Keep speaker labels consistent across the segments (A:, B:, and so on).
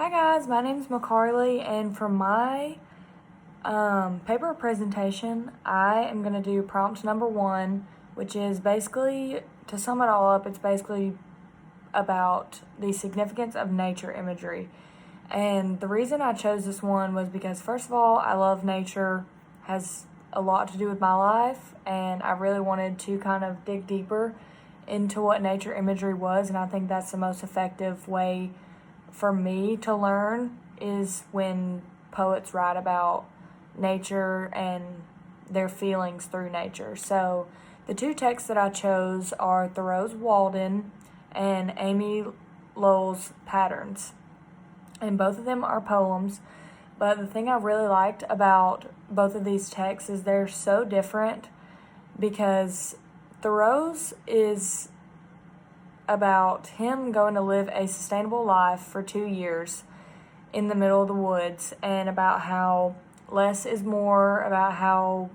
A: Hi guys, my name's McCarley, and for my paper presentation, I am going to do prompt number 1, which is basically, to sum it all up, it's basically about the significance of nature imagery. And the reason I chose this one was because, first of all, I love nature, has a lot to do with my life, and I really wanted to kind of dig deeper into what nature imagery was, and I think that's the most effective way for me to learn is when poets write about nature and their feelings through nature. So the two texts that I chose are Thoreau's Walden and Amy Lowell's Patterns. And both of them are poems, but the thing I really liked about both of these texts is they're so different, because Thoreau's is about him going to live a sustainable life for 2 years in the middle of the woods, and about how less is more, about how,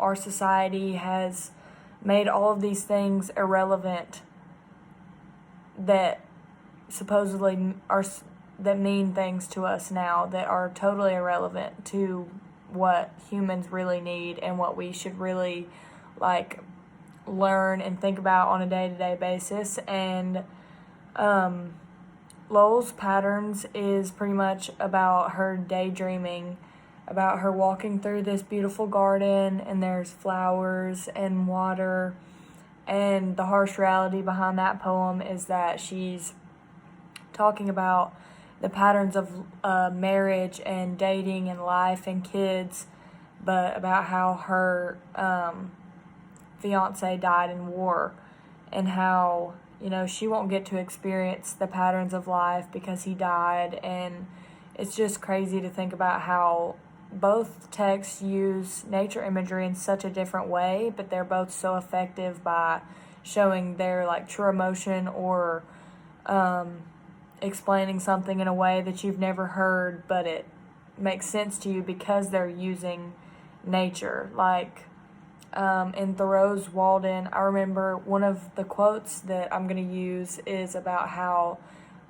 A: our society has made all of these things irrelevant that supposedly that mean things to us now, that are totally irrelevant to what humans really need and what we should really learn and think about on a day-to-day basis. And Lowell's Patterns is pretty much about her daydreaming, about her walking through this beautiful garden, and there's flowers and water, and the harsh reality behind that poem is that she's talking about the patterns of marriage and dating and life and kids, but about how her fiance died in war, and how she won't get to experience the patterns of life because he died. And it's just crazy to think about how both texts use nature imagery in such a different way, but they're both so effective by showing their true emotion, or explaining something in a way that you've never heard, but it makes sense to you because they're using nature. In Thoreau's Walden, I remember one of the quotes that I'm going to use is about how,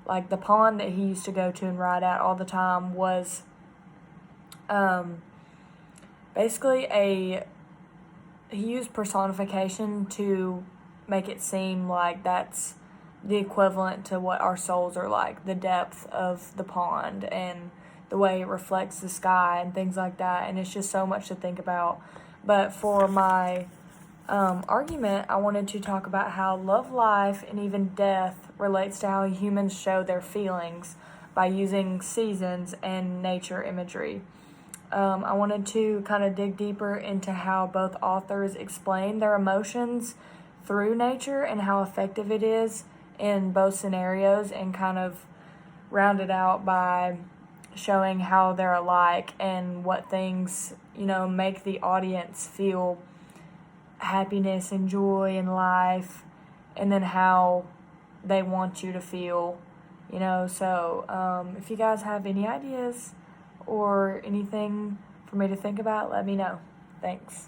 A: the pond that he used to go to and ride at all the time was basically he used personification to make it seem like that's the equivalent to what our souls are like, the depth of the pond and the way it reflects the sky and things like that. And it's just so much to think about. But for my argument, I wanted to talk about how love, life, and even death relates to how humans show their feelings by using seasons and nature imagery. I wanted to kind of dig deeper into how both authors explain their emotions through nature and how effective it is in both scenarios, and kind of round it out by showing how they're alike and what things make the audience feel happiness and joy in life, and then how they want you to feel. So if you guys have any ideas or anything for me to think about, let me know. Thanks.